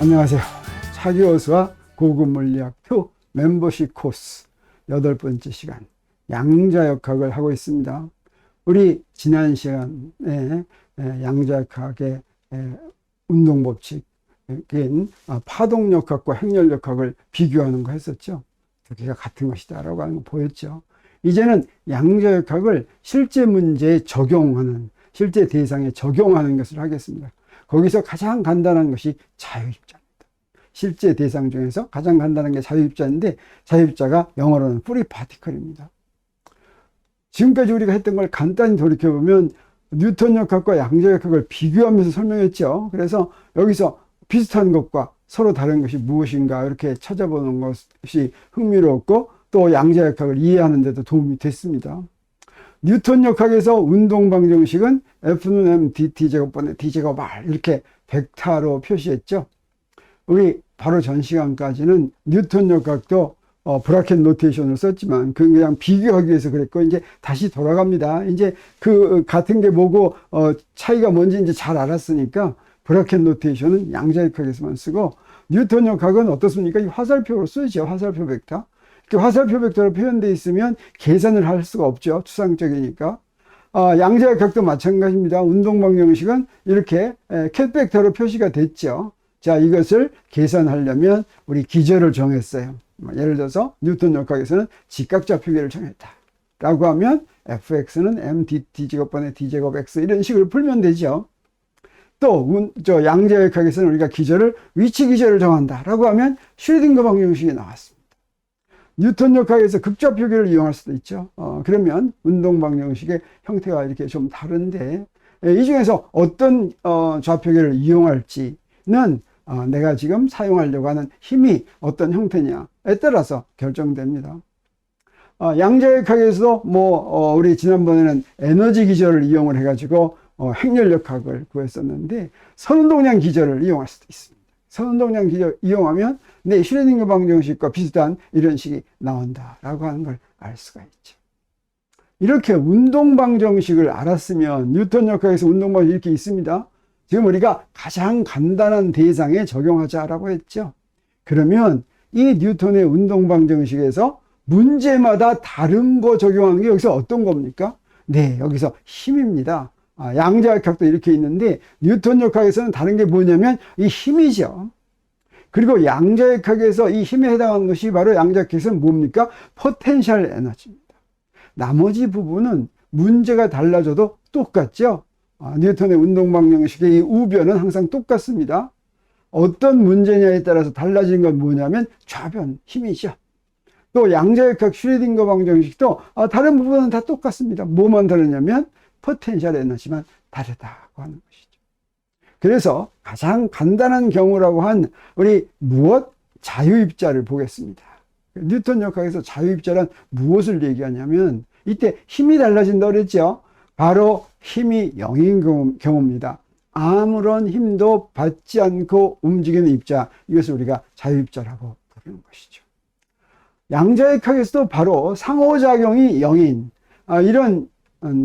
안녕하세요. 차기호수와 고급 물리학 2 멤버십 코스 8번째 시간 양자역학을 하고 있습니다. 우리 지난 시간에 양자역학의 운동법칙인 파동역학과 행렬역학을 비교하는 거 했었죠. 두 개가 같은 것이다 라고 하는 거 보였죠. 이제는 양자역학을 실제 문제에 적용하는, 실제 대상에 적용하는 것을 하겠습니다. 거기서 가장 간단한 것이 자유입자입니다. 실제 대상 중에서 가장 간단한 게 자유입자인데, 자유입자가 영어로는 프리 파티클입니다. 지금까지 우리가 했던 걸 간단히 돌이켜보면 뉴턴 역학과 양자역학을 비교하면서 설명했죠. 그래서 여기서 비슷한 것과 서로 다른 것이 무엇인가 이렇게 찾아보는 것이 흥미로웠고, 또 양자역학을 이해하는 데도 도움이 됐습니다. 뉴턴 역학에서 운동방정식은 F는 M dt 제곱분의 d 제곱 R 이렇게 벡터로 표시했죠. 우리 바로 전 시간까지는 뉴턴 역학도 브라켓 노테이션을 썼지만 그냥 비교하기 위해서 그랬고, 이제 다시 돌아갑니다. 이제 그 같은 게 뭐고 차이가 뭔지 이제 잘 알았으니까 브라켓 노테이션은 양자역학에서만 쓰고, 뉴턴 역학은 어떻습니까? 이 화살표로 쓰죠. 화살표 벡터. 화살표 벡터로 표현되어 있으면 계산을 할 수가 없죠. 추상적이니까. 양자역학도 마찬가지입니다. 운동방정식은 이렇게 캣 벡터로 표시가 됐죠. 자, 이것을 계산하려면 우리 기절을 정했어요. 예를 들어서 뉴턴 역학에서는 직각좌표계를 정했다 라고 하면 fx는 m dt 제곱분의 d 제곱 x 이런 식으로 풀면 되죠. 또 양자역학에서는 우리가 기절을 위치 기절을 정한다 라고 하면 슈레딩거 방정식이 나왔습니다. 뉴턴 역학에서 극좌표계를 이용할 수도 있죠. 그러면 운동 방정식의 형태가 이렇게 좀 다른데, 이 중에서 어떤 좌표계를 이용할지는 내가 지금 사용하려고 하는 힘이 어떤 형태냐에 따라서 결정됩니다. 양자역학에서도 우리 지난번에는 에너지 기절을 이용을 해가지고 행렬역학을 구했었는데, 선운동량 기절을 이용할 수도 있습니다. 선운동량 기절 이용하면 슈레딩거 방정식과 비슷한 이런 식이 나온다라고 하는 걸 알 수가 있죠. 이렇게 운동 방정식을 알았으면 뉴턴 역학에서 운동 방정식이 이렇게 있습니다. 지금 우리가 가장 간단한 대상에 적용하자라고 했죠. 그러면 이 뉴턴의 운동 방정식에서 문제마다 다른 거 적용하는 게 여기서 어떤 겁니까? 네, 여기서 힘입니다. 양자역학도 이렇게 있는데 뉴턴 역학에서는 다른 게 뭐냐면 이 힘이죠. 그리고 양자역학에서 이 힘에 해당하는 것이 바로 양자역학에서는 뭡니까? 포텐셜 에너지입니다. 나머지 부분은 문제가 달라져도 똑같죠. 뉴턴의 운동방정식의 이 우변은 항상 똑같습니다. 어떤 문제냐에 따라서 달라진 건 뭐냐면 좌변, 힘이죠. 또 양자역학 슈레딩거 방정식도 다른 부분은 다 똑같습니다. 뭐만 다르냐면 포텐셜 에너지만 다르다고 하는 것이죠. 그래서 가장 간단한 경우라고 한 우리 자유입자를 보겠습니다. 뉴턴 역학에서 자유입자란 무엇을 얘기하냐면, 이때 힘이 달라진다고 그랬죠. 바로 힘이 0인 경우입니다. 아무런 힘도 받지 않고 움직이는 입자, 이것을 우리가 자유입자라고 부르는 것이죠. 양자역학에서도 바로 상호작용이 0인 이런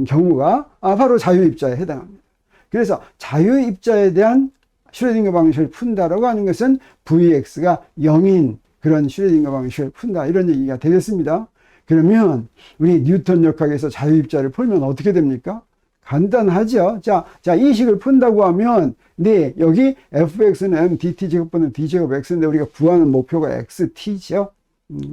경우가 바로 자유입자에 해당합니다. 그래서 자유입자에 대한 슈레딩거 방정식을 푼다라고 하는 것은 Vx가 0인 그런 슈레딩거 방정식을 푼다, 이런 얘기가 되겠습니다. 그러면 우리 뉴턴 역학에서 자유입자를 풀면 어떻게 됩니까? 간단하죠. 자, 이 식을 푼다고 하면, 여기 fx는 m dt 제곱분의 d 제곱 x인데 우리가 구하는 목표가 xt죠.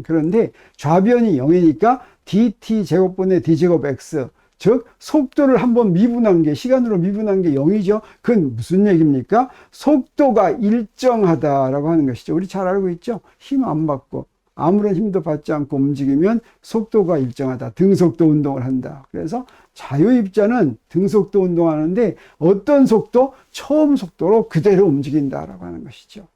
그런데 좌변이 0이니까 dt 제곱분의 d 제곱 x, 즉 속도를 한번 미분한 게, 시간으로 미분한 게 0이죠. 그건 무슨 얘기입니까? 속도가 일정하다라고 하는 것이죠. 우리 잘 알고 있죠. 힘 안 받고 아무런 힘도 받지 않고 움직이면 속도가 일정하다. 등속도 운동을 한다. 그래서 자유입자는 등속도 운동하는데 어떤 속도? 처음 속도로 그대로 움직인다라고 하는 것이죠.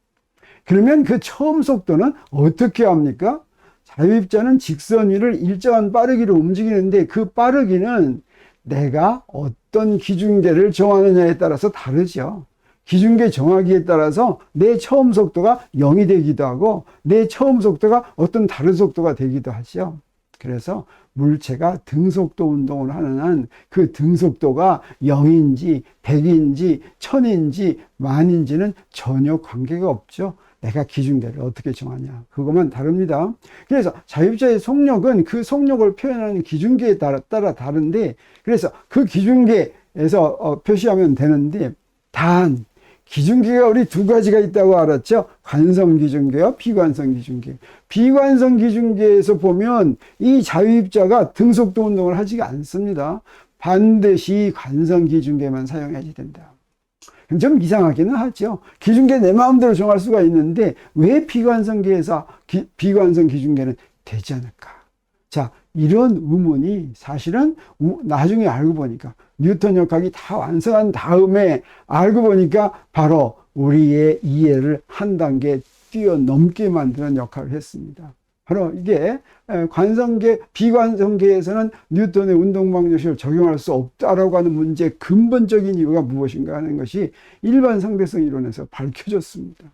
그러면 그 처음 속도는 어떻게 합니까? 자유입자는 직선 위를 일정한 빠르기로 움직이는데, 그 빠르기는 내가 어떤 기준계를 정하느냐에 따라서 다르죠. 기준계 정하기에 따라서 내 처음 속도가 0이 되기도 하고 내 처음 속도가 어떤 다른 속도가 되기도 하죠. 그래서 물체가 등속도 운동을 하는 한 그 등속도가 0인지 100인지 1000인지 만인지는 전혀 관계가 없죠. 내가 기준계를 어떻게 정하냐, 그것만 다릅니다. 그래서 자유입자의 속력은 그 속력을 표현하는 기준계에 따라 다른데, 그래서 그 기준계에서 표시하면 되는데, 단 기준계가 우리 두 가지가 있다고 알았죠. 관성 기준계와 비관성 기준계. 비관성 기준계에서 보면 이 자유입자가 등속도 운동을 하지 않습니다. 반드시 관성 기준계만 사용해야 된다. 좀 이상하기는 하죠. 기준계 내 마음대로 정할 수가 있는데 왜 비관성계에서 비관성 기준계는 되지 않을까? 자, 이런 의문이 사실은 나중에 알고 보니까 뉴턴 역학이 다 완성한 다음에 알고 보니까 바로 우리의 이해를 한 단계 뛰어넘게 만드는 역할을 했습니다. 바로 이게 관성계, 비관성계에서는 뉴턴의 운동방정식을 적용할 수 없다라고 하는 문제의 근본적인 이유가 무엇인가 하는 것이 일반 상대성 이론에서 밝혀졌습니다.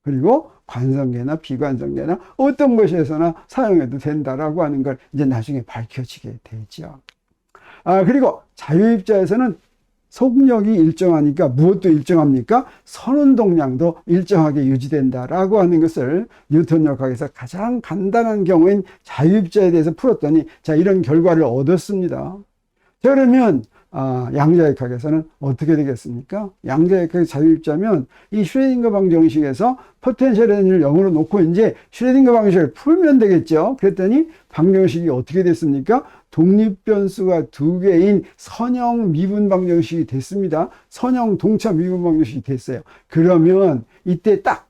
그리고 관성계나 비관성계나 어떤 것에서나 사용해도 된다라고 하는 걸 이제 나중에 밝혀지게 되죠. 그리고 자유입자에서는 속력이 일정하니까 무엇도 일정합니까? 선운동량도 일정하게 유지된다라고 하는 것을 뉴턴 역학에서 가장 간단한 경우인 자유입자에 대해서 풀었더니 자, 이런 결과를 얻었습니다. 자, 그러면 양자역학에서는 어떻게 되겠습니까? 양자역학의 자유입자면 이 슈레딩거 방정식에서 포텐셜 에너지를 0으로 놓고 이제 슈레딩거 방정식을 풀면 되겠죠. 그랬더니 방정식이 어떻게 됐습니까? 독립변수가 두 개인 선형 미분 방정식이 됐습니다. 선형 동차 미분 방정식이 됐어요. 그러면 이때 딱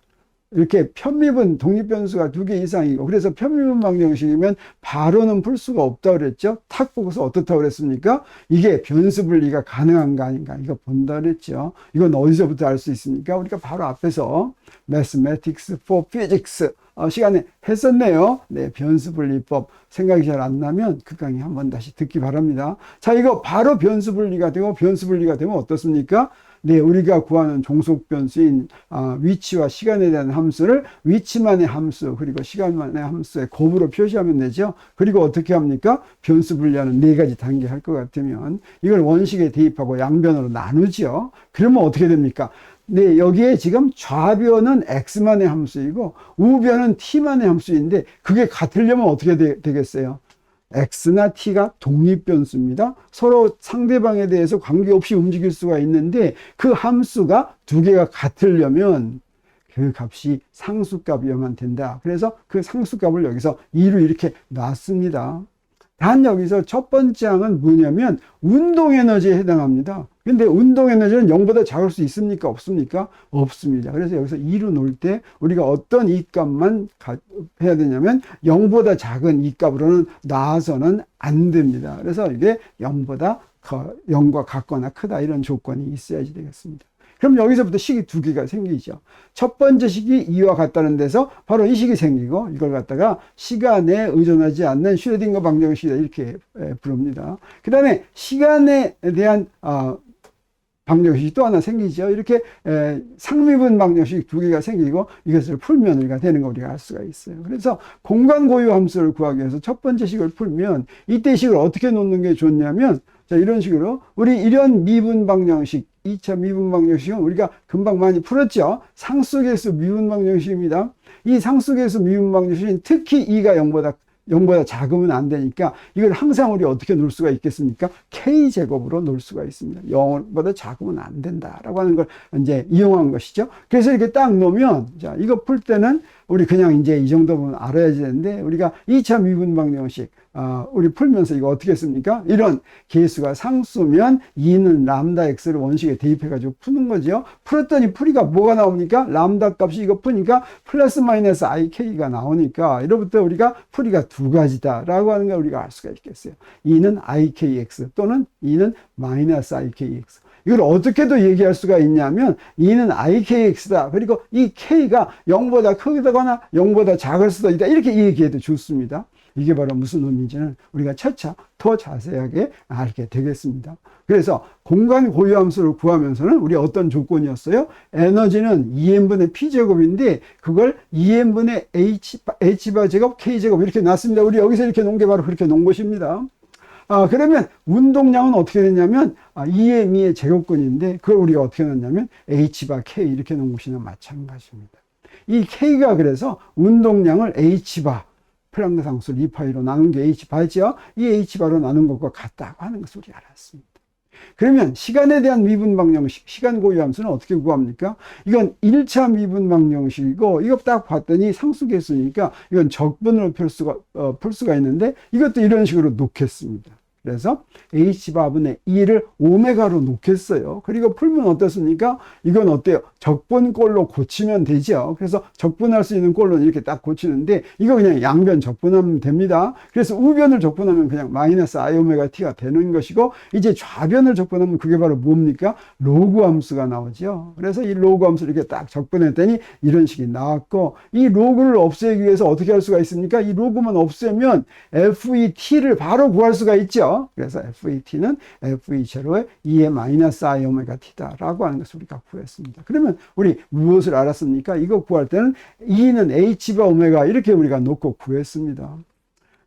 이렇게 편미분 독립변수가 두 개 이상이고, 그래서 편미분 방정식이면 바로는 풀 수가 없다고 그랬죠. 탁 보고서 어떻다고 그랬습니까? 이게 변수 분리가 가능한가 아닌가 이거 본다 그랬죠. 이건 어디서부터 알 수 있습니까? 우리가 바로 앞에서 Mathematics for Physics 시간에 했었네요. 네, 변수 분리법 생각이 잘 안 나면 그 강의 한번 다시 듣기 바랍니다. 자, 이거 바로 변수 분리가 되고, 변수 분리가 되면 어떻습니까? 네, 우리가 구하는 종속 변수인 위치와 시간에 대한 함수를 위치만의 함수 그리고 시간만의 함수의 곱으로 표시하면 되죠. 그리고 어떻게 합니까? 변수 분리하는 네 가지 단계 할 것 같으면 이걸 원식에 대입하고 양변으로 나누죠. 그러면 어떻게 됩니까? 네, 여기에 지금 좌변은 x만의 함수이고 우변은 t만의 함수인데 그게 같으려면 어떻게 되겠어요? x나 t가 독립변수입니다. 서로 상대방에 대해서 관계없이 움직일 수가 있는데 그 함수가 두 개가 같으려면 그 값이 상수값이어야만 된다. 그래서 그 상수값을 여기서 2로 이렇게 놨습니다. 단 여기서 첫 번째 항은 뭐냐면 운동에너지에 해당합니다. 근데 운동에너지는 0보다 작을 수 있습니까? 없습니까? 없습니다. 그래서 여기서 2로 놓을 때 우리가 어떤 이 값만 해야 되냐면 0보다 작은 이 값으로는 놔서는 안 됩니다. 그래서 이게 0과 같거나 크다 이런 조건이 있어야지 되겠습니다. 그럼 여기서부터 식이 두 개가 생기죠. 첫 번째 식이 2와 같다는 데서 바로 이 식이 생기고 이걸 갖다가 시간에 의존하지 않는 슈레딩거 방정식이다 이렇게 부릅니다. 그 다음에 시간에 대한 방정식이 또 하나 생기죠. 이렇게 상미분 방정식 두 개가 생기고 이것을 풀면 우리가 되는 거 우리가 알 수가 있어요. 그래서 공간 고유 함수를 구하기 위해서 첫 번째 식을 풀면 이때 식을 어떻게 놓는 게 좋냐면 자, 이런 식으로 우리 이런 미분 방정식 2차 미분 방정식은 우리가 금방 많이 풀었죠. 상수계수 미분 방정식입니다. 이 상수계수 미분 방정식은 특히 2가 0보다 작으면 안 되니까 이걸 항상 우리 어떻게 놓을 수가 있겠습니까? K제곱으로 놓을 수가 있습니다. 0보다 작으면 안 된다라고 하는 걸 이제 이용한 것이죠. 그래서 이렇게 딱 놓으면, 자, 이거 풀 때는 우리 그냥 이제 이 정도면 알아야 되는데 우리가 2차 미분 방정식 우리 풀면서 이거 어떻게 했습니까? 이런 계수가 상수면 2는 람다 x를 원식에 대입해가지고 푸는 거죠. 풀었더니 풀이가 뭐가 나옵니까? 람다 값이 이거 푸니까 플러스 마이너스 ik가 나오니까 이로부터 우리가 풀이가 두 가지다라고 하는 걸 우리가 알 수가 있겠어요. 2는 ikx 또는 2는 마이너스 ikx. 이걸 어떻게도 얘기할 수가 있냐면 2는 ikx다. 그리고 이 k가 0보다 크거나 0보다 작을 수도 있다. 이렇게 얘기해도 좋습니다. 이게 바로 무슨 의미인지는 우리가 차차 더 자세하게 알게 되겠습니다. 그래서 공간 고유 함수를 구하면서는 우리 어떤 조건이었어요? 에너지는 2n분의 p제곱인데 그걸 2n분의 h바 제곱 k제곱 이렇게 놨습니다. 우리 여기서 이렇게 놓은 게 바로 그렇게 놓은 것입니다. 그러면 운동량은 어떻게 되냐면 2m의 제곱근인데 그걸 우리가 어떻게 넣냐면 h바 k 이렇게 놓은 것이나 마찬가지입니다. 이 k가 그래서 운동량을 h바 플랑크 상수를 2파이로 나눈 게 h바죠. 이 h바로 나눈 것과 같다고 하는 것을 우리 알았습니다. 그러면 시간에 대한 미분 방정식, 시간 고유 함수는 어떻게 구합니까? 이건 1차 미분 방정식이고 이거 딱 봤더니 상수계수니까 이건 적분으로 풀 수가 있는데 이것도 이런 식으로 놓겠습니다. 그래서 h바분의 2를 오메가로 놓겠어요. 그리고 풀면 어떻습니까? 이건 어때요? 적분꼴로 고치면 되죠. 그래서 적분할 수 있는 꼴로는 이렇게 딱 고치는데 이거 그냥 양변 적분하면 됩니다. 그래서 우변을 적분하면 그냥 마이너스 i 오메가 t가 되는 것이고 이제 좌변을 적분하면 그게 바로 뭡니까? 로그 함수가 나오죠. 그래서 이 로그 함수를 이렇게 딱 적분했더니 이런 식이 나왔고 이 로그를 없애기 위해서 어떻게 할 수가 있습니까? 이 로그만 없애면 FET를 바로 구할 수가 있죠. 그래서 FET는 FE0의 2의 마이너스 I 오메가 T다라고 하는 것을 우리가 구했습니다. 그러면 우리 무엇을 알았습니까? 이거 구할 때는 2는 H바 오메가 이렇게 우리가 놓고 구했습니다.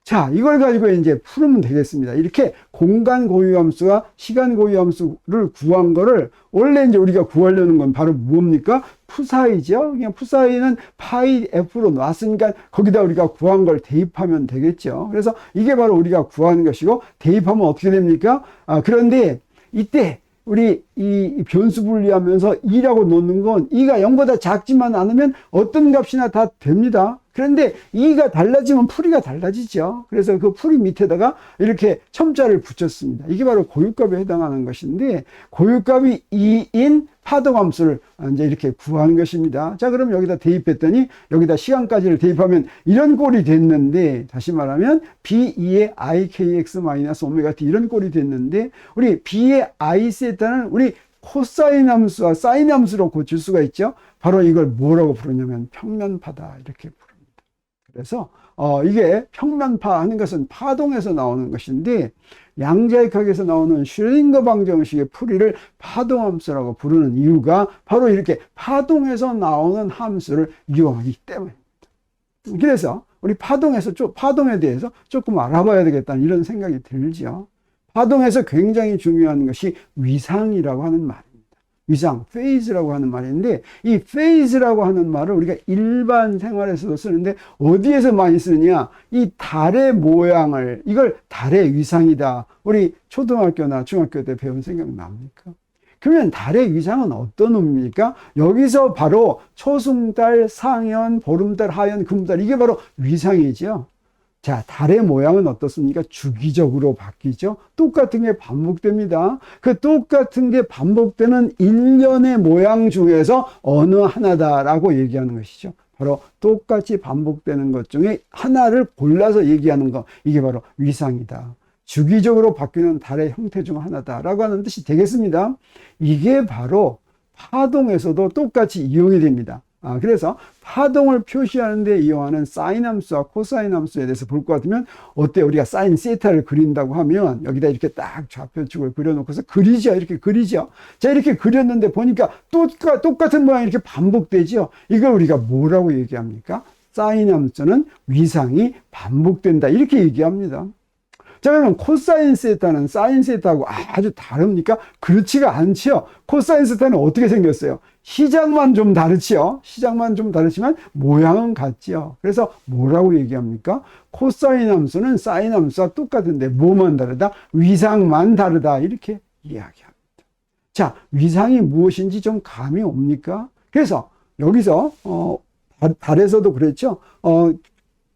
자, 이걸 가지고 이제 풀으면 되겠습니다. 이렇게 공간 고유 함수와 시간 고유 함수를 구한 거를 원래 이제 우리가 구하려는 건 바로 뭡니까? 푸사이죠. 그냥 푸사이는 파이 F로 놨으니까 거기다 우리가 구한 걸 대입하면 되겠죠. 그래서 이게 바로 우리가 구하는 것이고 대입하면 어떻게 됩니까? 그런데 이때 우리 이 변수 분리하면서 2라고 놓는 건 2가 0보다 작지만 않으면 어떤 값이나 다 됩니다. 그런데 2가 달라지면 풀이가 달라지죠. 그래서 그 풀이 밑에다가 이렇게 첨자를 붙였습니다. 이게 바로 고유값에 해당하는 것인데 고유값이 2인 파동함수를 이제 이렇게 구하는 것입니다. 자, 그럼 여기다 대입했더니 여기다 시간까지를 대입하면 이런 꼴이 됐는데 다시 말하면 B2의 ikx-오메가 t 이런 꼴이 됐는데 우리 B의 i 세타는 우리 코사인 함수와 사인 함수로 고칠 수가 있죠. 바로 이걸 뭐라고 부르냐면 평면파다 이렇게 부릅니다. 그래서 이게 평면파 하는 것은 파동에서 나오는 것인데 양자역학에서 나오는 슈링거 방정식의 풀이를 파동함수라고 부르는 이유가 바로 이렇게 파동에서 나오는 함수를 이용하기 때문입니다. 그래서 우리 파동에 대해서 조금 알아봐야 되겠다는 이런 생각이 들죠. 파동에서 굉장히 중요한 것이 위상이라고 하는 말입니다. 위상, 페이즈라고 하는 말인데 이 페이즈라고 하는 말을 우리가 일반 생활에서도 쓰는데 어디에서 많이 쓰느냐? 이 달의 모양을 이걸 달의 위상이다. 우리 초등학교나 중학교 때 배운 생각 납니까? 그러면 달의 위상은 어떤 의미입니까? 여기서 바로 초승달, 상현, 보름달, 하현, 금달 이게 바로 위상이죠. 자, 달의 모양은 어떻습니까? 주기적으로 바뀌죠. 똑같은 게 반복됩니다. 그 똑같은 게 반복되는 일련의 모양 중에서 어느 하나다라고 얘기하는 것이죠. 바로 똑같이 반복되는 것 중에 하나를 골라서 얘기하는 것. 이게 바로 위상이다. 주기적으로 바뀌는 달의 형태 중 하나다라고 하는 뜻이 되겠습니다. 이게 바로 파동에서도 똑같이 이용이 됩니다. 그래서 파동을 표시하는 데 이용하는 사인 함수와 코사인 함수에 대해서 볼 것 같으면 어때요? 우리가 사인 세타를 그린다고 하면 여기다 이렇게 딱 좌표축을 그려놓고서 그리죠. 이렇게 그리죠. 자, 이렇게 그렸는데 보니까 똑같은 모양이 이렇게 반복되죠. 이걸 우리가 뭐라고 얘기합니까? 사인 함수는 위상이 반복된다. 이렇게 얘기합니다. 자, 그러면 코사인 세타는 사인 세타하고 아주 다릅니까? 그렇지가 않죠. 코사인 세타는 어떻게 생겼어요? 시작만 좀 다르죠. 시작만 좀 다르지만 모양은 같죠. 그래서 뭐라고 얘기합니까? 코사인 함수는 사인 함수와 똑같은데 뭐만 다르다? 위상만 다르다. 이렇게 이야기합니다. 자, 위상이 무엇인지 좀 감이 옵니까? 그래서 여기서 달에서도 그랬죠.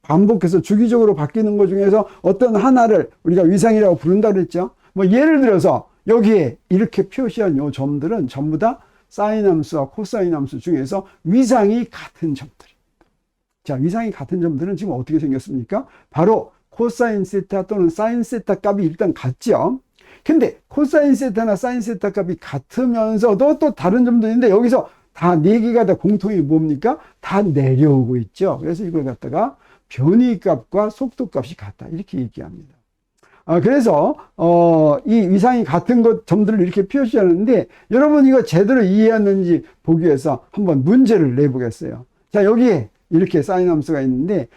반복해서 주기적으로 바뀌는 것 중에서 어떤 하나를 우리가 위상이라고 부른다고 그랬죠. 뭐 예를 들어서 여기에 이렇게 표시한 요 점들은 전부 다 사인 함수와 코사인 함수 중에서 위상이 같은 점들입니다. 자, 위상이 같은 점들은 지금 어떻게 생겼습니까? 바로 코사인 세타 또는 사인 세타 값이 일단 같죠. 근데 코사인 세타나 사인 세타 값이 같으면서도 또 다른 점도 있는데 여기서 다 네 개가 다 공통이 뭡니까? 다 내려오고 있죠. 그래서 이걸 갖다가 변위값과 속도값이 같다. 이렇게 얘기합니다. 그래서 이 위상이 같은 것 점들을 이렇게 표시하는데 여러분 이거 제대로 이해했는지 보기 위해서 한번 문제를 내보겠어요. 자, 여기에 이렇게 사인 함수가 있는데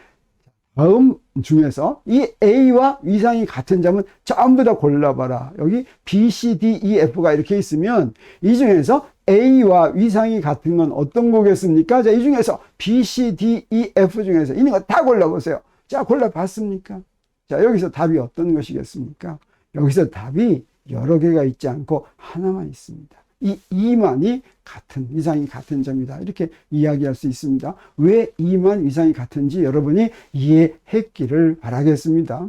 다음 중에서 이 A와 위상이 같은 점은 전부 다 골라봐라. 여기 B, C, D, E, F가 이렇게 있으면 이 중에서 A와 위상이 같은 건 어떤 거겠습니까? 자, 이 중에서 B, C, D, E, F 중에서 있는 거 다 골라보세요. 자, 골라봤습니까? 자, 여기서 답이 어떤 것이겠습니까? 여기서 답이 여러 개가 있지 않고 하나만 있습니다. 이 2만이 같은, 위상이 같은 점이다. 이렇게 이야기할 수 있습니다. 왜 2만 위상이 같은지 여러분이 이해했기를 바라겠습니다.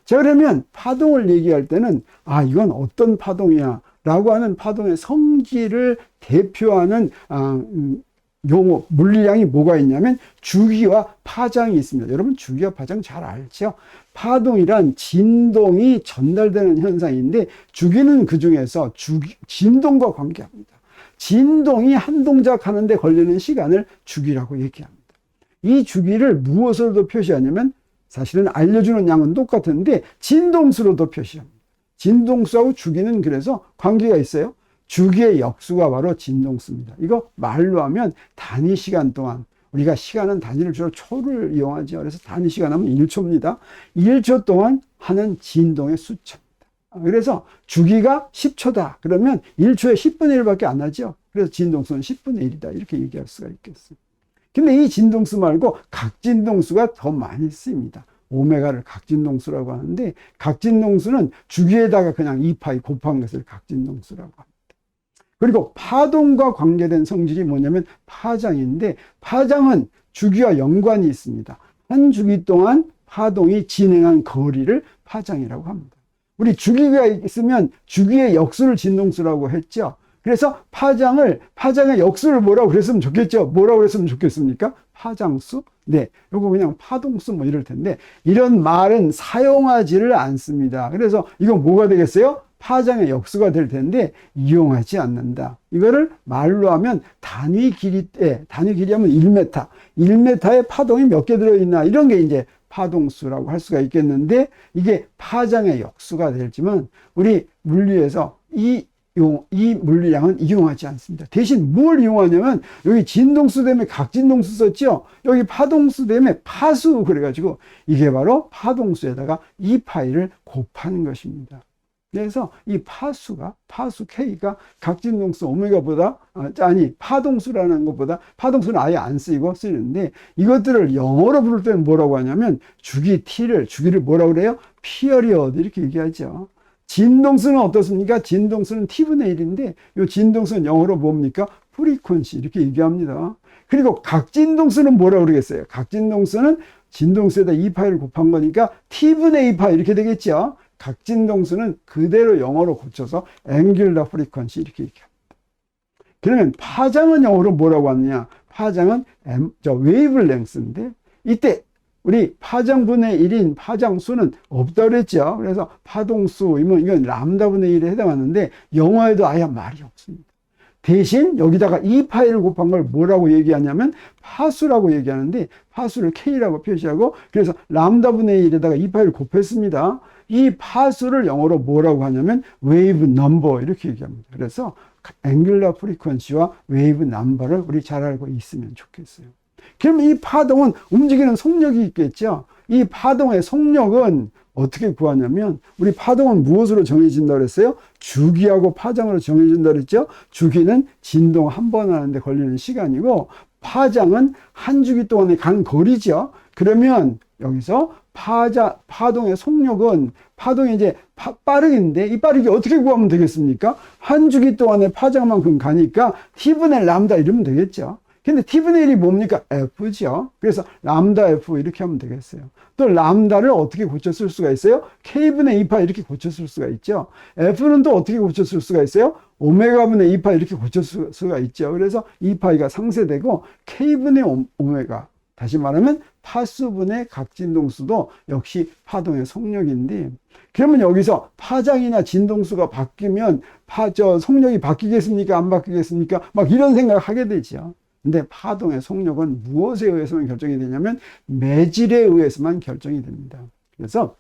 자, 그러면 파동을 얘기할 때는, 이건 어떤 파동이야? 라고 하는 파동의 성질을 대표하는, 용어, 물리량이 뭐가 있냐면 주기와 파장이 있습니다. 여러분 주기와 파장 잘 알죠? 파동이란 진동이 전달되는 현상인데 주기는 그 중에서 진동과 관계합니다. 진동이 한 동작 하는데 걸리는 시간을 주기라고 얘기합니다. 이 주기를 무엇으로도 표시하냐면 사실은 알려주는 양은 똑같은데 진동수로도 표시합니다. 진동수하고 주기는 그래서 관계가 있어요. 주기의 역수가 바로 진동수입니다. 이거 말로 하면 단위 시간 동안, 우리가 시간은 단위를 주로 초를 이용하죠. 그래서 단위 시간 하면 1초입니다. 1초 동안 하는 진동의 숫자입니다. 그래서 주기가 10초다. 그러면 1초에 10분의 1밖에 안 하죠. 그래서 진동수는 10분의 1이다. 이렇게 얘기할 수가 있겠습니다. 근데 이 진동수 말고 각진동수가 더 많이 쓰입니다. 오메가를 각진동수라고 하는데 각진동수는 주기에다가 그냥 2파이 곱한 것을 각진동수라고 합니다. 그리고 파동과 관계된 성질이 뭐냐면 파장인데 파장은 주기와 연관이 있습니다. 한 주기 동안 파동이 진행한 거리를 파장이라고 합니다. 우리 주기가 있으면 주기의 역수를 진동수라고 했죠. 그래서 파장의 역수를 뭐라고 그랬으면 좋겠죠. 뭐라고 그랬으면 좋겠습니까? 파장수? 네, 요거 그냥 파동수 뭐 이럴 텐데 이런 말은 사용하지를 않습니다. 그래서 이건 뭐가 되겠어요? 파장의 역수가 될 텐데 이용하지 않는다. 이거를 말로 하면 단위 길이 하면 1m. 1m의 파동이 몇 개 들어있나 이런 게 이제 파동수라고 할 수가 있겠는데 이게 파장의 역수가 되지만 우리 물리에서 이 물리량은 이용하지 않습니다. 대신 뭘 이용하냐면 여기 진동수 때문에 각진동수 썼죠. 여기 파동수 때문에 파수 그래가지고 이게 바로 파동수에다가 2파이를 곱하는 것입니다. 그래서 이 파수 K가 각진동수 오메가보다, 파동수라는 것보다, 파동수는 아예 안 쓰이는데, 이것들을 영어로 부를 때는 뭐라고 하냐면, 주기를 뭐라고 그래요? 피어리어드, 이렇게 얘기하죠. 진동수는 어떻습니까? 진동수는 T분의 1인데, 이 진동수는 영어로 뭡니까? 프리퀀시, 이렇게 얘기합니다. 그리고 각진동수는 뭐라고 그러겠어요? 각진동수는 진동수에다 2파이를 곱한 거니까, T분의 2파, 이렇게 되겠죠. 각진동수는 그대로 영어로 고쳐서 angular frequency 이렇게 얘기합니다. 그러면 파장은 영어로 뭐라고 하느냐? 파장은 wavelength인데 이때 우리 파장분의 1인 파장수는 없다고 그랬죠. 그래서 파동수 이건 람다분의 1에 해당하는데 영어에도 아예 말이 없습니다. 대신 여기다가 2파이를 곱한 걸 뭐라고 얘기하냐면 파수라고 얘기하는데 파수를 K라고 표시하고 그래서 람다분의 1에다가 2파이를 곱했습니다. 이 파수를 영어로 뭐라고 하냐면 wave number 이렇게 얘기합니다. 그래서 angular frequency와 wave number를 우리 잘 알고 있으면 좋겠어요. 그러면 이 파동은 움직이는 속력이 있겠죠. 이 파동의 속력은 어떻게 구하냐면 우리 파동은 무엇으로 정해진다고 그랬어요? 주기하고 파장으로 정해진다고 그랬죠. 주기는 진동 한 번 하는데 걸리는 시간이고 파장은 한 주기 동안에 간 거리죠. 그러면 여기서 파동의 속력은 파동이 이제 빠르기인데 이 빠르기 어떻게 구하면 되겠습니까? 한 주기 동안에 파장만큼 가니까 T분의 람다 이러면 되겠죠. 근데 T분의 1이 뭡니까? F죠. 그래서 람다 F 이렇게 하면 되겠어요. 또 람다를 어떻게 고쳐 쓸 수가 있어요? K분의 2파 이렇게 고쳐 쓸 수가 있죠. F는 또 어떻게 고쳐 쓸 수가 있어요? 오메가분의 2파 이렇게 고쳐 쓸 수가 있죠. 그래서 2파이가 상쇄되고 K분의 오메가 다시 말하면 파수분의 각진동수도 역시 파동의 속력인데 그러면 여기서 파장이나 진동수가 바뀌면 속력이 바뀌겠습니까? 안 바뀌겠습니까? 막 이런 생각을 하게 되죠. 근데 파동의 속력은 무엇에 의해서만 결정이 되냐면 매질에 의해서만 결정이 됩니다. 그래서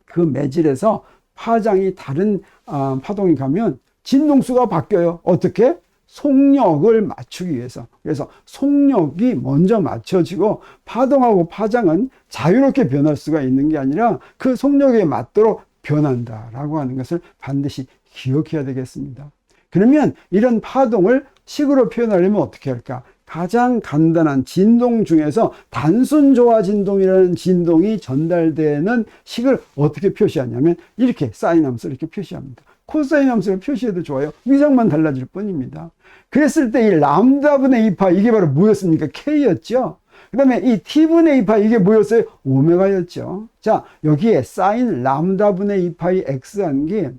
그 매질에서 파장이 다른 파동이 가면 진동수가 바뀌어요. 어떻게? 속력을 맞추기 위해서. 그래서 속력이 먼저 맞춰지고 파동하고 파장은 자유롭게 변할 수가 있는 게 아니라 그 속력에 맞도록 변한다라고 하는 것을 반드시 기억해야 되겠습니다. 그러면 이런 파동을 식으로 표현하려면 어떻게 할까? 가장 간단한 진동 중에서 단순 조화 진동이라는 진동이 전달되는 식을 어떻게 표시하냐면 이렇게 사인 함수를 이렇게 표시합니다. 코사인 함수를 표시해도 좋아요. 위상만 달라질 뿐입니다. 그랬을 때 이 람다분의 2파 이게 바로 뭐였습니까? K였죠. 그 다음에 이 T분의 2파 이게 뭐였어요? 오메가였죠. 자, 여기에 사인 람다분의 2파이 X한 게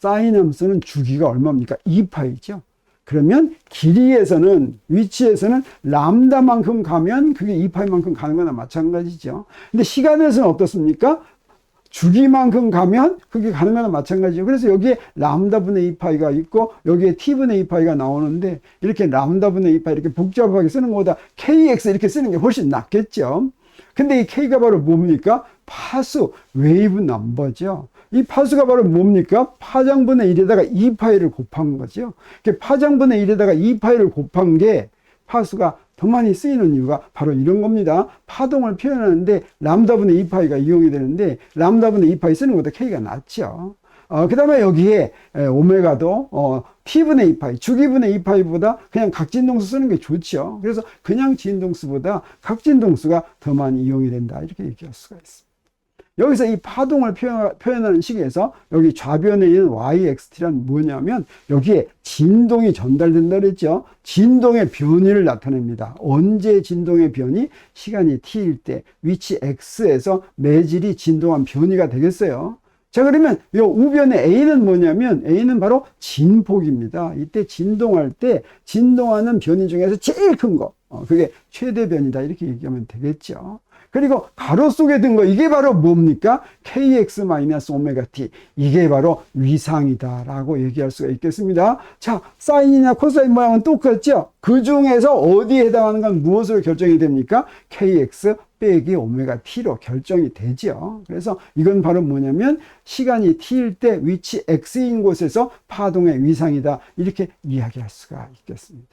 사인 함수는 주기가 얼마입니까? 2파이죠. 그러면 길이에서는, 위치에서는 람다만큼 가면 그게 2파이만큼 가는 거나 마찬가지죠. 근데 시간에서는 어떻습니까? 주기만큼 가면 그게 가는 거나 마찬가지죠. 그래서 여기에 람다분의 2파이가 있고 여기에 t분의 2파이가 나오는데 이렇게 람다분의 2파이 이렇게 복잡하게 쓰는 것보다 kx 이렇게 쓰는 게 훨씬 낫겠죠. 근데 이 k가 바로 뭡니까? 파수, 웨이브 넘버죠. 이 파수가 바로 뭡니까? 파장분의 1에다가 2파이를 곱한 거죠. 파장분의 1에다가 2파이를 곱한 게 파수가 더 많이 쓰이는 이유가 바로 이런 겁니다. 파동을 표현하는데 람다분의 2파이가 이용이 되는데 람다분의 2파이 쓰는 것보다 k가 낫죠. 그 다음에 여기에 오메가도 t분의 2파이, 주기분의 2파이보다 그냥 각진동수 쓰는 게 좋죠. 그래서 그냥 진동수보다 각진동수가 더 많이 이용이 된다. 이렇게 얘기할 수가 있습니다. 여기서 이 파동을 표현하는 식에서 여기 좌변에 있는 yxt란 뭐냐면 여기에 진동이 전달된다 그랬죠. 진동의 변이를 나타냅니다. 언제 진동의 변이? 시간이 t일 때 위치 x에서 매질이 진동한 변이가 되겠어요. 자, 그러면 이 우변의 a는 뭐냐면 a는 바로 진폭입니다. 이때 진동할 때 진동하는 변이 중에서 제일 큰 거, 그게 최대 변이다 이렇게 얘기하면 되겠죠. 그리고 가로 속에 든 거 이게 바로 뭡니까? kx-오메가-t 이게 바로 위상이다라고 얘기할 수가 있겠습니다. 자, 사인이나 코사인 모양은 똑같죠? 그 중에서 어디에 해당하는 건 무엇으로 결정이 됩니까? kx 빼기 오메가 t로 결정이 되죠. 그래서 이건 바로 뭐냐면 시간이 t일 때 위치 x인 곳에서 파동의 위상이다 이렇게 이야기할 수가 있겠습니다.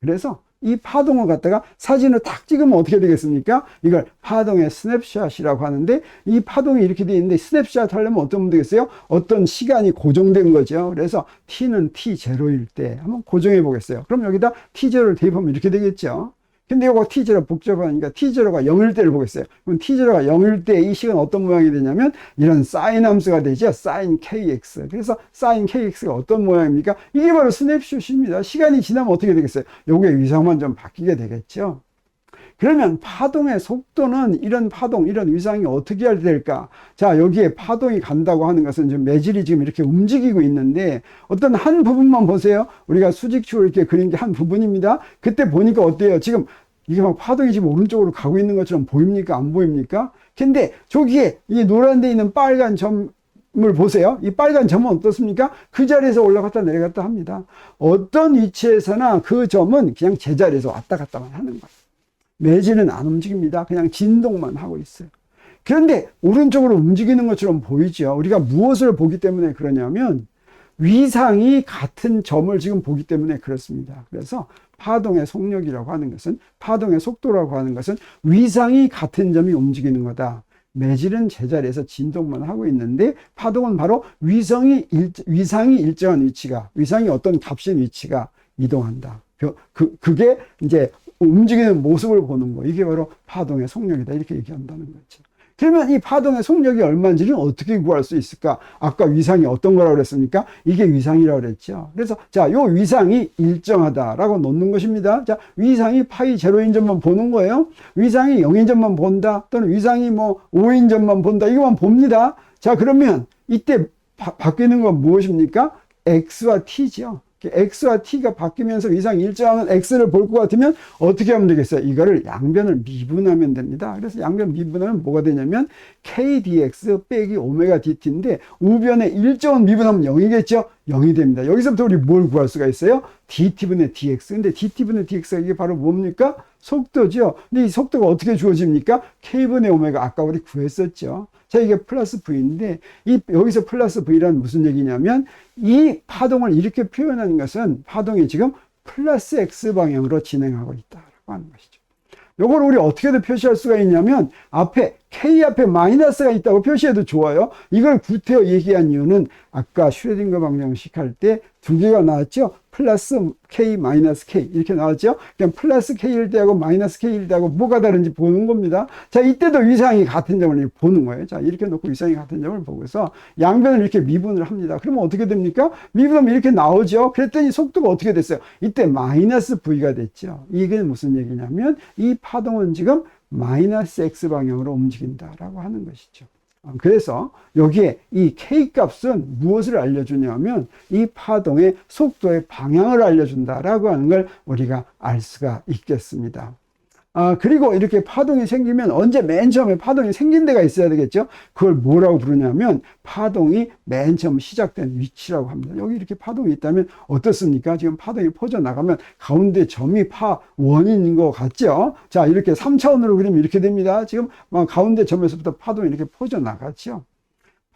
그래서 이 파동을 갖다가 사진을 탁 찍으면 어떻게 되겠습니까? 이걸 파동의 스냅샷이라고 하는데 이 파동이 이렇게 되어 있는데 스냅샷 하려면 어떤 되겠어요? 어떤 시간이 고정된 거죠. 그래서 t는 t0일 때 한번 고정해 보겠어요. 그럼 여기다 t0를 대입하면 이렇게 되겠죠. 근데 이거 t0 복잡하니까 t0가 0일 때를 보겠어요. 그럼 t0가 0일 때 이 식은 어떤 모양이 되냐면 이런 사인 함수가 되죠. 사인 kx. 그래서 사인 kx가 어떤 모양입니까? 이게 바로 스냅샷입니다. 시간이 지나면 어떻게 되겠어요? 요게 위상만 좀 바뀌게 되겠죠. 그러면 파동의 속도는 이런 파동, 이런 위상이 어떻게 해야 될까? 자, 여기에 파동이 간다고 하는 것은 지금 매질이 지금 이렇게 움직이고 있는데 어떤 한 부분만 보세요. 우리가 수직축을 이렇게 그린 게 한 부분입니다. 그때 보니까 어때요? 지금 이게 막 파동이 지금 오른쪽으로 가고 있는 것처럼 보입니까? 안 보입니까? 근데 저기에 이 노란 데 있는 빨간 점을 보세요. 이 빨간 점은 어떻습니까? 그 자리에서 올라갔다 내려갔다 합니다. 어떤 위치에서나 그 점은 그냥 제자리에서 왔다 갔다만 하는 거예요. 매질은 안 움직입니다. 그냥 진동만 하고 있어요. 그런데 오른쪽으로 움직이는 것처럼 보이죠. 우리가 무엇을 보기 때문에 그러냐면 위상이 같은 점을 지금 보기 때문에 그렇습니다. 그래서 파동의 속력이라고 하는 것은, 파동의 속도라고 하는 것은 위상이 같은 점이 움직이는 거다. 매질은 제자리에서 진동만 하고 있는데 파동은 바로 위상이 일정한 위치가, 위상이 어떤 값인 위치가 이동한다. 그게 이제 움직이는 모습을 보는 거. 이게 바로 파동의 속력이다. 이렇게 얘기한다는 거죠. 그러면 이 파동의 속력이 얼마인지는 어떻게 구할 수 있을까? 아까 위상이 어떤 거라고 그랬습니까? 이게 위상이라고 그랬죠. 그래서 자, 요 위상이 일정하다라고 놓는 것입니다. 자, 위상이 파이 제로인 점만 보는 거예요. 위상이 0인 점만 본다. 또는 위상이 뭐 5인 점만 본다. 이것만 봅니다. 자, 그러면 이때 바뀌는 건 무엇입니까? x와 t죠. x와 t가 바뀌면서 위상이 일정한 x를 볼 것 같으면 어떻게 하면 되겠어요? 이거를 양변을 미분하면 됩니다. 그래서 양변 미분하면 뭐가 되냐면 k dx 빼기 오메가 dt인데 우변의 일정은 미분하면 0이겠죠? 0이 됩니다. 여기서부터 우리 뭘 구할 수가 있어요? dt분의 dx. 근데 dt분의 dx가 이게 바로 뭡니까? 속도죠. 근데 이 속도가 어떻게 주어집니까? k분의 오메가. 아까 우리 구했었죠. 자, 이게 플러스 v인데, 여기서 플러스 v란 무슨 얘기냐면, 이 파동을 이렇게 표현하는 것은 파동이 지금 플러스 x 방향으로 진행하고 있다라고 하는 것이죠. 요걸 우리 어떻게든 표시할 수가 있냐면, K 앞에 마이너스가 있다고 표시해도 좋아요. 이걸 구태여 얘기한 이유는 아까 슈레딩거 방정식 할 때 두 개가 나왔죠. 플러스 K, 마이너스 K 이렇게 나왔죠. 그냥 플러스 K일 때하고 마이너스 K일 때하고 뭐가 다른지 보는 겁니다. 자, 이때도 위상이 같은 점을 보는 거예요. 자, 이렇게 놓고 위상이 같은 점을 보고서 양변을 이렇게 미분을 합니다. 그러면 어떻게 됩니까? 미분하면 이렇게 나오죠. 그랬더니 속도가 어떻게 됐어요? 이때 마이너스 V가 됐죠. 이게 무슨 얘기냐면 이 파동은 지금 마이너스 X 방향으로 움직인다라고 하는 것이죠. 그래서 여기에 이 K 값은 무엇을 알려주냐면 이 파동의 속도의 방향을 알려준다라고 하는 걸 우리가 알 수가 있겠습니다. 그리고 이렇게 파동이 생기면 언제 맨 처음에 파동이 생긴 데가 있어야 되겠죠. 그걸 뭐라고 부르냐면 파동이 맨 처음 시작된 위치라고 합니다. 여기 이렇게 파동이 있다면 어떻습니까? 지금 파동이 퍼져나가면 가운데 점이 파원인 것 같죠. 자, 이렇게 3차원으로 그리면 이렇게 됩니다. 지금 가운데 점에서부터 파동이 이렇게 퍼져나갔죠.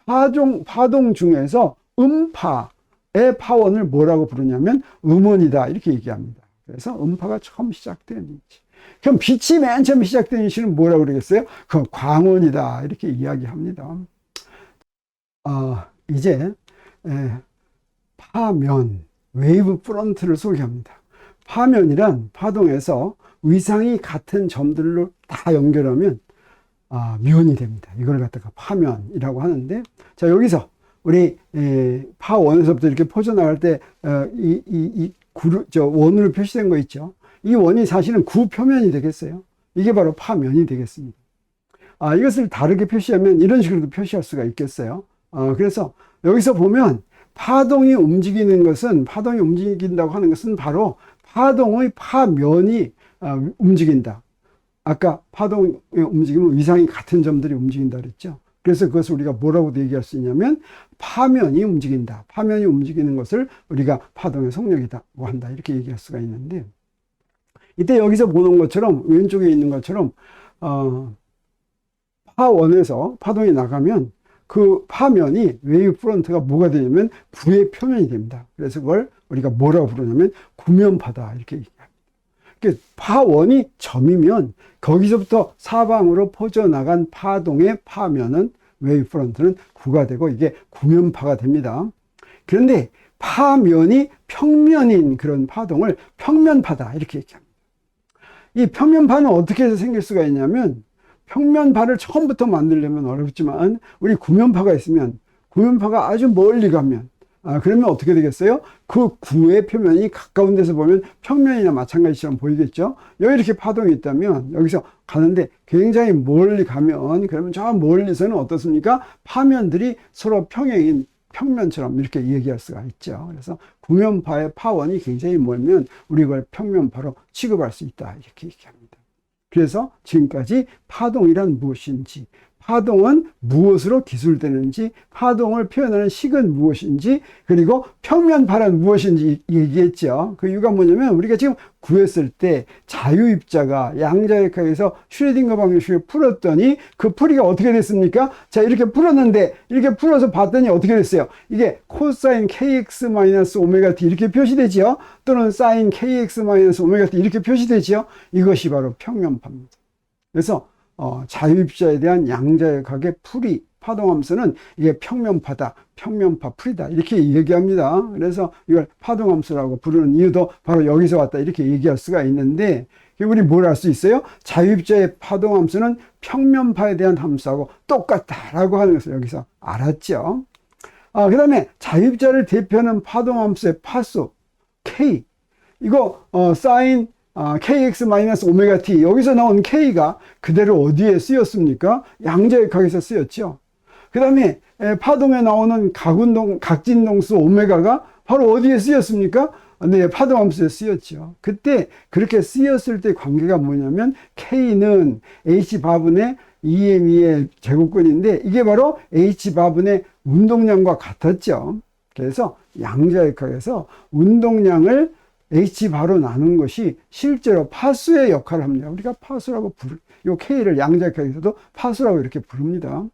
파동 중에서 음파의 파원을 뭐라고 부르냐면 음원이다 이렇게 얘기합니다. 그래서 음파가 처음 시작된 위치. 그럼 빛이 맨 처음 시작된 위치는 뭐라고 그러겠어요? 그 광원이다 이렇게 이야기합니다. 이제 파면, 웨이브 프론트를 소개합니다. 파면이란 파동에서 위상이 같은 점들로 다 연결하면 면이 됩니다. 이걸 갖다가 파면이라고 하는데, 자, 여기서 우리 파원에서부터 이렇게 퍼져나갈 때 원으로 표시된 거 있죠. 이 원이 사실은 구표면이 되겠어요. 이게 바로 파면이 되겠습니다. 이것을 다르게 표시하면 이런 식으로도 표시할 수가 있겠어요. 그래서 여기서 보면 파동이 움직인다고 하는 것은 바로 파동의 파면이 움직인다. 아까 파동의 움직임은 위상이 같은 점들이 움직인다 그랬죠. 그래서 그것을 우리가 뭐라고 얘기할 수 있냐면 파면이 움직인다. 파면이 움직이는 것을 우리가 파동의 속력이라고 한다. 이렇게 얘기할 수가 있는데, 이때 여기서 보는 것처럼 왼쪽에 있는 것처럼 파원에서 파동이 나가면 그 파면이 웨이브 프론트가 뭐가 되냐면 구의 표면이 됩니다. 그래서 그걸 우리가 뭐라고 부르냐면 구면파다 이렇게 얘기합니다. 그러니까 파원이 점이면 거기서부터 사방으로 퍼져나간 파동의 파면은 웨이브 프론트는 구가 되고 이게 구면파가 됩니다. 그런데 파면이 평면인 그런 파동을 평면파다 이렇게 얘기합니다. 이 평면파는 어떻게 해서 생길 수가 있냐면, 평면파를 처음부터 만들려면 어렵지만 우리 구면파가 있으면, 구면파가 아주 멀리 가면 그러면 어떻게 되겠어요? 그 구의 표면이 가까운 데서 보면 평면이나 마찬가지처럼 보이겠죠. 여기 이렇게 파동이 있다면 여기서 가는데 굉장히 멀리 가면, 그러면 저 멀리서는 어떻습니까? 파면들이 서로 평행인 평면처럼 이렇게 얘기할 수가 있죠. 그래서 구면파의 파원이 굉장히 멀면 우리 그걸 평면파로 취급할 수 있다 이렇게 얘기합니다. 그래서 지금까지 파동이란 무엇인지, 파동은 무엇으로 기술되는지, 파동을 표현하는 식은 무엇인지, 그리고 평면파란 무엇인지 얘기했죠. 그 이유가 뭐냐면 우리가 지금 구했을 때 자유입자가 양자역학에서 슈레딩거 방정식을 풀었더니 그 풀이가 어떻게 됐습니까? 자, 이렇게 풀었는데 이렇게 풀어서 봤더니 어떻게 됐어요? 이게 코사인 kx-오메가 t 이렇게 표시되지요. 또는 사인 kx-오메가 t 이렇게 표시되지요. 이것이 바로 평면파입니다. 그래서 자유입자에 대한 양자역학의 풀이, 파동함수는 이게 평면파다, 평면파 풀이다 이렇게 얘기합니다. 그래서 이걸 파동함수라고 부르는 이유도 바로 여기서 왔다 이렇게 얘기할 수가 있는데, 우리 뭘 알 수 있어요? 자유입자의 파동함수는 평면파에 대한 함수하고 똑같다라고 하는 것을 여기서 알았죠. 그 다음에 자유입자를 대표하는 파동함수의 파수 K, 이거 사인 kx-오메가 t, 여기서 나온 k가 그대로 어디에 쓰였습니까? 양자역학에서 쓰였죠. 그 다음에 파동에 나오는 각진동수 오메가가 바로 어디에 쓰였습니까? 네, 파동함수에 쓰였죠. 그때 그렇게 쓰였을 때 관계가 뭐냐면 k는 h바분의 EME의 제곱근인데 이게 바로 h바분의 운동량과 같았죠. 그래서 양자역학에서 운동량을 H바로 나눈 것이 실제로 파수의 역할을 합니다. 우리가 파수라고 요 K를 양자역학에서도 파수라고 이렇게 부릅니다.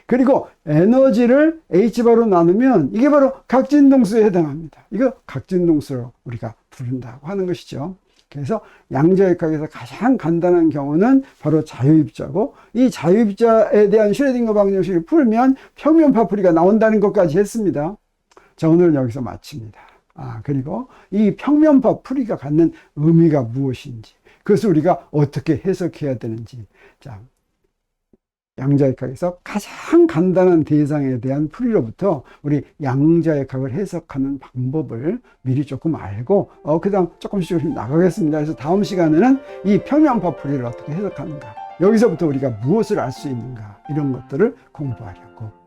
그리고 에너지를 H바로 나누면 이게 바로 각진동수에 해당합니다. 이거 각진동수로 우리가 부른다고 하는 것이죠. 그래서 양자역학에서 가장 간단한 경우는 바로 자유입자고, 이 자유입자에 대한 슈레딩거 방정식을 풀면 평면파 풀이가 나온다는 것까지 했습니다. 자, 오늘은 여기서 마칩니다. 그리고 이 평면파 풀이가 갖는 의미가 무엇인지, 그것을 우리가 어떻게 해석해야 되는지, 자, 양자역학에서 가장 간단한 대상에 대한 풀이로부터 우리 양자역학을 해석하는 방법을 미리 조금 알고 그 다음 조금씩 나가겠습니다. 그래서 다음 시간에는 이 평면파 풀이를 어떻게 해석하는가, 여기서부터 우리가 무엇을 알 수 있는가, 이런 것들을 공부하려고